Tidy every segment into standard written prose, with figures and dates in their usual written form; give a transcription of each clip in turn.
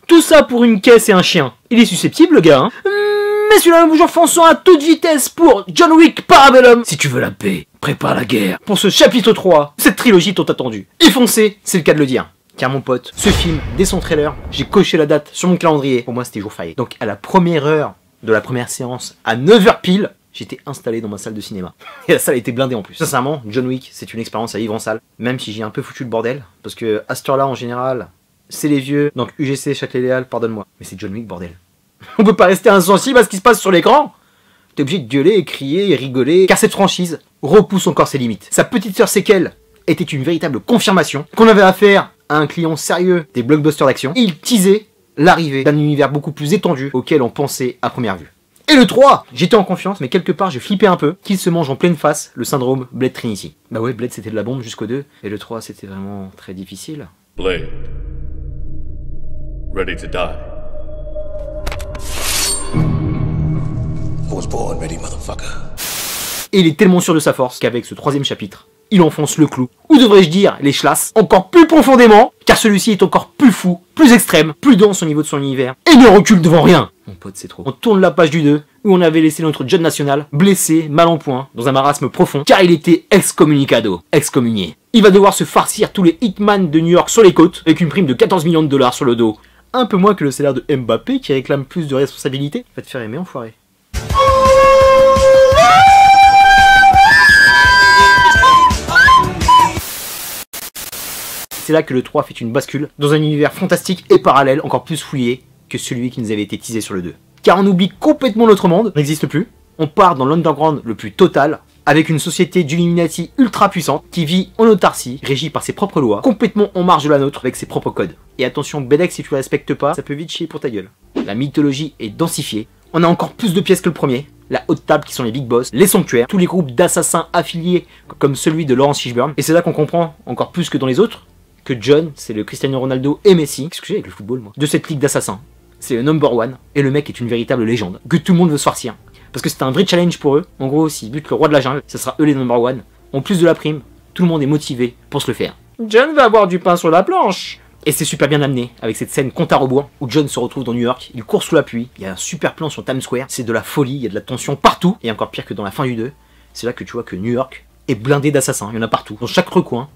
Tout ça pour une caisse et un chien. Il est susceptible, le gars, hein. Mais celui-là, nous fonçons à toute vitesse pour John Wick Parabellum. Si tu veux la paix, prépare la guerre. Pour ce chapitre 3, cette trilogie tant attendue. Et foncez, c'est le cas de le dire. Car mon pote, ce film, dès son trailer, j'ai coché la date sur mon calendrier. Pour moi, c'était jour férié. Donc à la première heure de la première séance, à 9h pile, j'étais installé dans ma salle de cinéma. Et la salle était blindée en plus. Sincèrement, John Wick, c'est une expérience à vivre en salle. Même si j'ai un peu foutu le bordel. Parce que à cette heure-là, en général, c'est les vieux. Donc UGC, Châtelet-Léal, pardonne-moi. Mais c'est John Wick, bordel. On peut pas rester insensible à ce qui se passe sur l'écran. T'es obligé de gueuler, et crier et rigoler. Car cette franchise repousse encore ses limites. Sa petite sœur séquelle était une véritable confirmation qu'on avait affaire à un client sérieux des blockbusters d'action. Et il teasait l'arrivée d'un univers beaucoup plus étendu auquel on pensait à première vue. Et le 3, j'étais en confiance, mais quelque part j'ai flippé un peu qu'il se mange en pleine face le syndrome Blade Trinity. Bah ouais, Blade c'était de la bombe jusqu'au 2, et le 3 c'était vraiment très difficile. Blade. Ready to die. I was born ready, motherfucker. Et il est tellement sûr de sa force qu'avec ce 3e chapitre, il enfonce le clou, ou devrais-je dire les chlasses, encore plus profondément, car celui-ci est encore plus fou, plus extrême, plus dense au niveau de son univers, et ne recule devant rien. Mon pote, c'est trop. On tourne la page du 2, où on avait laissé notre John National, blessé, mal en point, dans un marasme profond, car il était excommunicado, excommunié. Il va devoir se farcir tous les hitman de New York sur les côtes, avec une prime de 14 millions de dollars sur le dos. Un peu moins que le salaire de Mbappé, qui réclame plus de responsabilité. Va te faire aimer, enfoiré. C'est là que le 3 fait une bascule dans un univers fantastique et parallèle encore plus fouillé que celui qui nous avait été teasé sur le 2. Car on oublie complètement notre monde, n'existe plus. On part dans l'underground le plus total, avec une société d'Illuminati ultra puissante qui vit en autarcie, régie par ses propres lois, complètement en marge de la nôtre avec ses propres codes. Et attention, Bedex, si tu le respectes pas, ça peut vite chier pour ta gueule. La mythologie est densifiée, on a encore plus de pièces que le premier. La haute table qui sont les big boss, les sanctuaires, tous les groupes d'assassins affiliés comme celui de Lawrence Fishburne. Et c'est là qu'on comprend, encore plus que dans les autres, que John, c'est le Cristiano Ronaldo et Messi, qu'est-ce que j'ai avec le football moi, de cette ligue d'assassins. C'est le number one, et le mec est une véritable légende, que tout le monde veut se farcir. Parce que c'est un vrai challenge pour eux, en gros s'ils butent le roi de la jungle, ce sera eux les number one. En plus de la prime, tout le monde est motivé pour se le faire. John va avoir du pain sur la planche. Et c'est super bien amené, avec cette scène compte à rebours, où John se retrouve dans New York, il court sous la pluie, il y a un super plan sur Times Square, c'est de la folie, il y a de la tension partout, et encore pire que dans la fin du 2, c'est là que tu vois que New York est blindé d'assassins, il y en a partout, dans chaque recoin,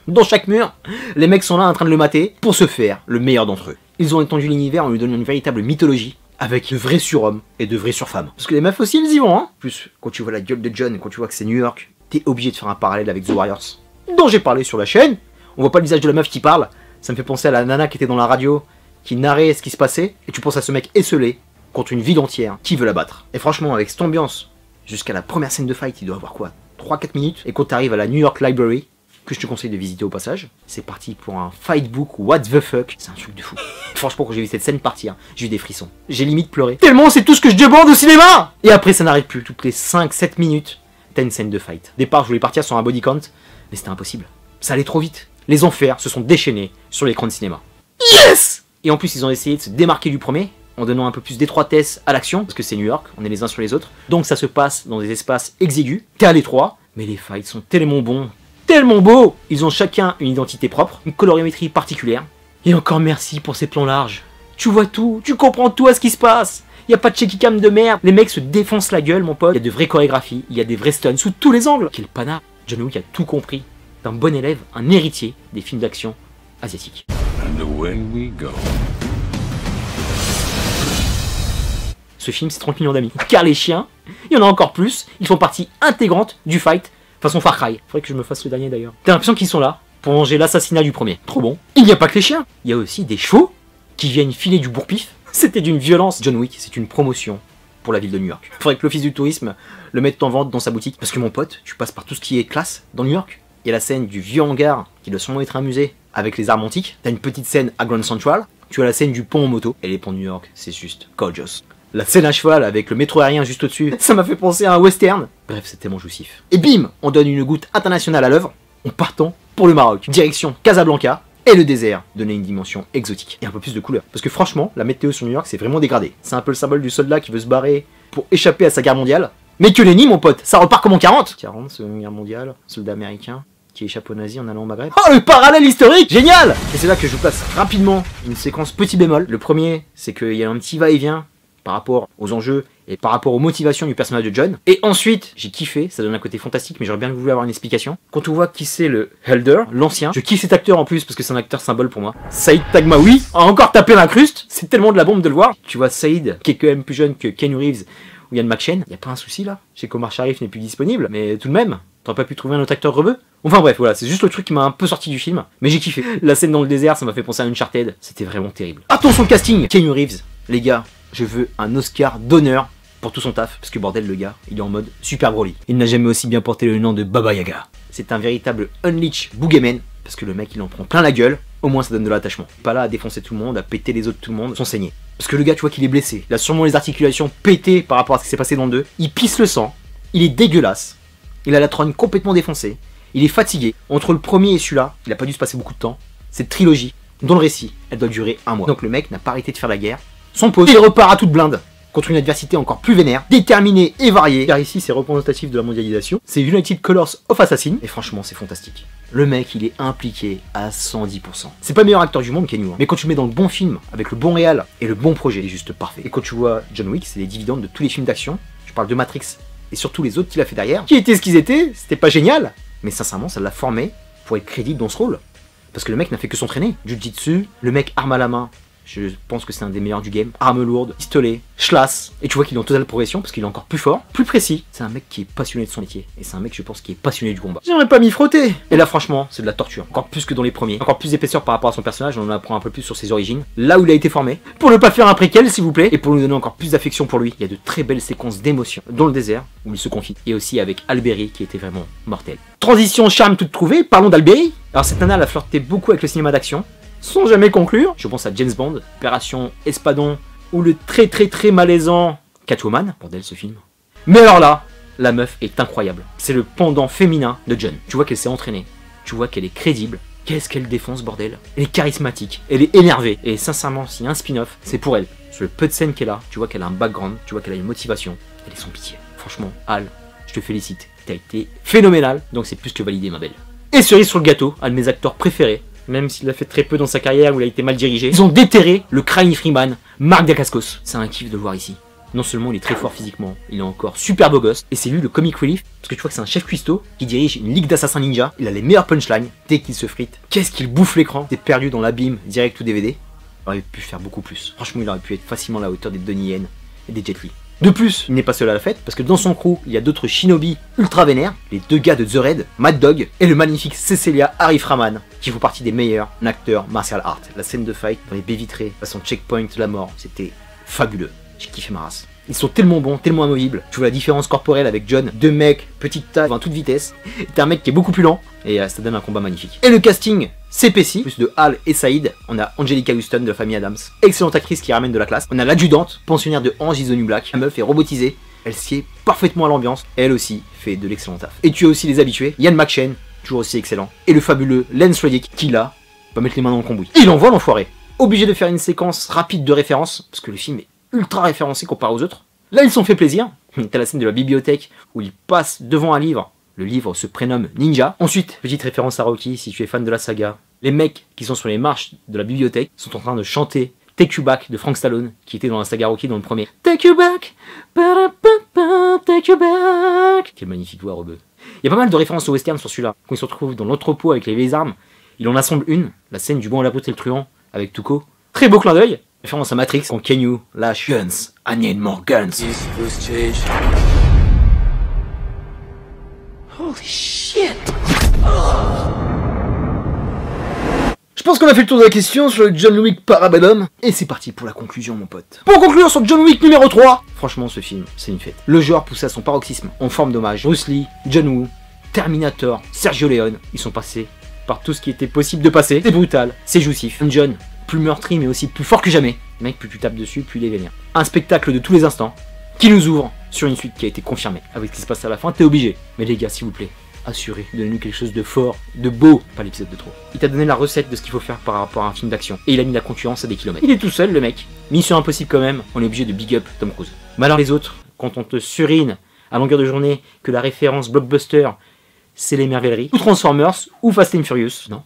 dans chaque mur, les mecs sont là en train de le mater pour se faire le meilleur d'entre eux. Ils ont étendu l'univers en lui donnant une véritable mythologie, avec de vrais surhommes et de vraies surfemmes. Parce que les meufs aussi, elles y vont, hein. Plus, quand tu vois la gueule de John et quand tu vois que c'est New York, t'es obligé de faire un parallèle avec The Warriors, dont j'ai parlé sur la chaîne. On voit pas le visage de la meuf qui parle, ça me fait penser à la nana qui était dans la radio, qui narrait ce qui se passait, et tu penses à ce mec esselé contre une ville entière qui veut la battre. Et franchement, avec cette ambiance, jusqu'à la première scène de fight, il doit avoir quoi, 3-4 minutes, et quand t'arrives à la New York Library, que je te conseille de visiter au passage, c'est parti pour un fight book what the fuck, c'est un truc de fou. Franchement, quand j'ai vu cette scène partir, j'ai eu des frissons. J'ai limite pleuré. Tellement c'est tout ce que je demande au cinéma. Et après ça n'arrête plus, toutes les 5-7 minutes, t'as une scène de fight. Au départ, je voulais partir sur un body count, mais c'était impossible. Ça allait trop vite. Les enfers se sont déchaînés sur l'écran de cinéma. Yes! Et en plus, ils ont essayé de se démarquer du premier, en donnant un peu plus d'étroitesse à l'action, parce que c'est New York, on est les uns sur les autres. Donc ça se passe dans des espaces exigus, t'es à l'étroit, mais les fights sont tellement bons, tellement beaux. Ils ont chacun une identité propre, une colorimétrie particulière. Et encore merci pour ces plans larges. Tu vois tout, tu comprends tout à ce qui se passe. Y a pas de shaky cam de merde. Les mecs se défoncent la gueule, mon pote. Y a de vraies chorégraphies, il y a des vrais stunts sous tous les angles. Quel panard. John Wick a tout compris. Un bon élève, un héritier des films d'action asiatiques. And away we go. Ce film, c'est 30 millions d'amis. Car les chiens, il y en a encore plus, ils font partie intégrante du fight, façon Far Cry. Faudrait que je me fasse le dernier d'ailleurs. T'as l'impression qu'ils sont là pour venger l'assassinat du premier. Trop bon. Il n'y a pas que les chiens, il y a aussi des chevaux qui viennent filer du bourre-pif. C'était d'une violence. John Wick, c'est une promotion pour la ville de New York. Faudrait que l'office du tourisme le mette en vente dans sa boutique. Parce que mon pote, tu passes par tout ce qui est classe dans New York. Il y a la scène du vieux hangar, qui doit sûrement être un musée, avec les armes antiques. T'as une petite scène à Grand Central. Tu as la scène du pont en moto. Et les ponts de New York, c'est juste gorgeous. La scène à cheval avec le métro aérien juste au-dessus, ça m'a fait penser à un western. Bref, c'est tellement jouissif. Et bim, on donne une goutte internationale à l'œuvre, en partant pour le Maroc. Direction Casablanca, et le désert donnait une dimension exotique. Et un peu plus de couleur. Parce que franchement, la météo sur New York, c'est vraiment dégradé. C'est un peu le symbole du soldat qui veut se barrer pour échapper à sa guerre mondiale. Mais que nenni, mon pote, ça repart comme en 40. 40, Seconde Guerre mondiale, soldat américain. qui échappe aux nazis en allant au Maghreb. Oh, le parallèle historique, génial! Et c'est là que je vous place rapidement une séquence petit bémol. Le premier, c'est qu'il y a un petit va-et-vient par rapport aux enjeux et par rapport aux motivations du personnage de John. Et ensuite, j'ai kiffé, ça donne un côté fantastique, mais j'aurais bien voulu avoir une explication. Quand on voit qui c'est le Helder, l'ancien, je kiffe cet acteur en plus parce que c'est un acteur symbole pour moi. Saïd Taghmaoui a encore tapé l'incruste, c'est tellement de la bombe de le voir. Tu vois Saïd, qui est quand même plus jeune que Keanu Reeves ou Ian McShane, y a pas un souci là. Je sais qu'Omar Sharif n'est plus disponible, mais tout de même, t'aurais pas pu trouver un autre acteur rebeu? Enfin bref, voilà, c'est juste le truc qui m'a un peu sorti du film, mais j'ai kiffé. La scène dans le désert, ça m'a fait penser à Uncharted, c'était vraiment terrible. Attention au casting, Keanu Reeves, les gars, je veux un Oscar d'honneur pour tout son taf, parce que bordel, le gars, il est en mode Super Broly. Il n'a jamais aussi bien porté le nom de Baba Yaga. C'est un véritable Unleash Boogeyman, parce que le mec, il en prend plein la gueule, au moins ça donne de l'attachement. Pas là à défoncer tout le monde, à péter les autres tout le monde, sans saigner. Parce que le gars, tu vois qu'il est blessé, il a sûrement les articulations pétées par rapport à ce qui s'est passé dans le 2, il pisse le sang, il est dégueulasse, il a la trogne complètement défoncée, il est fatigué. Entre le premier et celui-là, il a pas dû se passer beaucoup de temps. Cette trilogie, dont le récit, elle doit durer 1 mois. Donc le mec n'a pas arrêté de faire la guerre. Son poste, il repart à toute blinde contre une adversité encore plus vénère, déterminée et variée. Car ici, c'est représentatif de la mondialisation. C'est United Colors of Assassin. Et franchement, c'est fantastique. Le mec, il est impliqué à 110%. C'est pas le meilleur acteur du monde, Keanu. Mais quand tu le mets dans le bon film, avec le bon réal et le bon projet, il est juste parfait. Et quand tu vois John Wick, c'est les dividendes de tous les films d'action. Je parle de Matrix et surtout les autres qu'il a fait derrière. Qui étaient ce qu'ils étaient, c'était pas génial. Mais sincèrement, ça l'a formé pour être crédible dans ce rôle. Parce que le mec n'a fait que s'entraîner. Jiu-Jitsu, le mec arme à la main. Je pense que c'est un des meilleurs du game. Arme lourde, pistolet, schlass. Et tu vois qu'il est en totale progression parce qu'il est encore plus fort, plus précis. C'est un mec qui est passionné de son métier. Et c'est un mec, je pense, qui est passionné du combat. J'aimerais pas m'y frotter. Et là, franchement, c'est de la torture. Encore plus que dans les premiers. Encore plus d'épaisseur par rapport à son personnage. On en apprend un peu plus sur ses origines. Là où il a été formé. Pour ne pas faire un préquel, s'il vous plaît. Et pour nous donner encore plus d'affection pour lui. Il y a de très belles séquences d'émotion dans le désert où il se confie. Et aussi avec Alberi qui était vraiment mortel. Transition charme toute trouvée. Parlons d'Alberi. Alors cette nana, elle a flirté beaucoup avec le cinéma d'action. Sans jamais conclure. Je pense à James Bond, Opération Espadon, ou le très malaisant Catwoman, bordel ce film. Mais alors là, la meuf est incroyable. C'est le pendant féminin de John. Tu vois qu'elle s'est entraînée, tu vois qu'elle est crédible. Qu'est-ce qu'elle défonce, bordel. Elle est charismatique, elle est énervée. Et sincèrement, s'il y a un spin-off, c'est pour elle. Sur le peu de scènes qu'elle a, tu vois qu'elle a un background, tu vois qu'elle a une motivation. Elle est sans pitié. Franchement, Al, je te félicite. T'as été phénoménal, donc c'est plus que validé, ma belle. Et cerise sur le gâteau, un de mes acteurs préférés. Même s'il a fait très peu dans sa carrière où il a été mal dirigé. Ils ont déterré le Crying Freeman, Mark Dacascos. C'est un kiff de le voir ici. Non seulement il est très fort physiquement, il est encore super beau gosse. Et c'est lui le comic relief, parce que tu vois que c'est un chef cuistot qui dirige une ligue d'assassins ninja. Il a les meilleurs punchlines. Dès qu'il se frite, qu'est-ce qu'il bouffe l'écran. T'es perdu dans l'abîme, direct ou DVD. Il aurait pu faire beaucoup plus. Franchement, il aurait pu être facilement à la hauteur des Donnie Yen et des Jet Li. De plus, il n'est pas seul à la fête, parce que dans son crew, il y a d'autres shinobi ultra vénères, les 2 gars de The Raid, Mad Dog, et le magnifique Cecilia Ariframan, qui font partie des meilleurs acteurs martial art. La scène de fight dans les baies vitrées, façon checkpoint de la mort, c'était fabuleux. J'ai kiffé ma race. Ils sont tellement bons, tellement amovibles. Tu vois la différence corporelle avec John, 2 mecs, petite taille, à toute vitesse. T'es un mec qui est beaucoup plus lent, et ça donne un combat magnifique. Et le casting s'épaissit, plus de Al et Saïd. On a Angelica Houston de la famille Adams, excellente actrice qui ramène de la classe. On a l'adjudante, pensionnaire de Orange is the New Black. La meuf est robotisée, elle sied parfaitement à l'ambiance, et elle aussi fait de l'excellent taf. Et tu as aussi les habitués, Ian McShane, toujours aussi excellent, et le fabuleux Lance Reddick, qui là, va mettre les mains dans le cambouis. Et il envoie l'enfoiré. Obligé de faire une séquence rapide de référence, parce que le film est ultra référencé comparé aux autres. Là, ils se sont fait plaisir. T'as la scène de la bibliothèque où ils passent devant un livre. Le livre se prénomme Ninja. Ensuite, petite référence à Rocky, si tu es fan de la saga. Les mecs qui sont sur les marches de la bibliothèque sont en train de chanter Take You Back de Frank Stallone, qui était dans la saga Rocky dans le premier. Take You Back, take you back. Quelle magnifique voix, Rebeu. Il y a pas mal de références au western sur celui-là. Quand ils se retrouvent dans l'entrepôt avec les vieilles armes, il en assemble une, la scène du bon à la brute et le truand, avec Tuco. Très beau clin d'œil. Référence à Matrix, quand Keanu lâche Guns, I need more guns. Holy shit. Je pense qu'on a fait le tour de la question sur le John Wick Parabellum, et c'est parti pour la conclusion, mon pote. Pour conclure sur John Wick numéro 3, franchement ce film, c'est une fête. Le genre poussé à son paroxysme, en forme d'hommage. Bruce Lee, John Woo, Terminator, Sergio Leone, ils sont passés par tout ce qui était possible de passer. C'est brutal, c'est jouissif. John, plus meurtri mais aussi plus fort que jamais. Le mec, plus tu tapes dessus, plus il est vénère. Un spectacle de tous les instants, qui nous ouvre sur une suite qui a été confirmée. Avec ce qui se passe à la fin, t'es obligé. Mais les gars, s'il vous plaît, assurez, donnez-nous quelque chose de fort, de beau, pas l'épisode de trop. Il t'a donné la recette de ce qu'il faut faire par rapport à un film d'action. Et il a mis la concurrence à des kilomètres. Il est tout seul, le mec. Mission impossible quand même, on est obligé de big up Tom Cruise. Mais alors les autres, quand on te surine à longueur de journée que la référence blockbuster c'est l'émerveillerie. Ou Transformers, ou Fast and Furious. Non.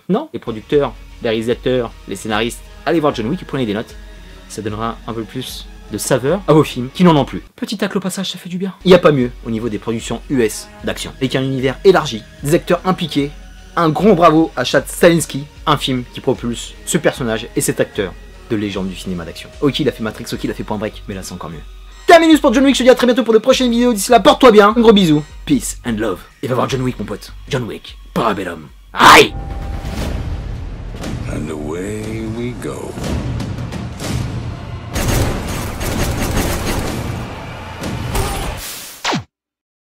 Non. Les producteurs, les réalisateurs, les scénaristes, allez voir John Wick et prenez des notes. Ça donnera un peu plus de saveur à vos films qui n'en ont plus. Petit tacle au passage, ça fait du bien. Il n'y a pas mieux au niveau des productions US d'action. Avec un univers élargi, des acteurs impliqués, un grand bravo à Chad Stahelski, un film qui propulse ce personnage et cet acteur de légende du cinéma d'action. Ok, il a fait Matrix, ok, il a fait Point Break, mais là c'est encore mieux. Terminus pour John Wick, je te dis à très bientôt pour de prochaines vidéos. D'ici là, porte-toi bien, un gros bisou, peace and love. Et va voir John Wick mon pote. John Wick, Parabellum. Aïe! And away we go.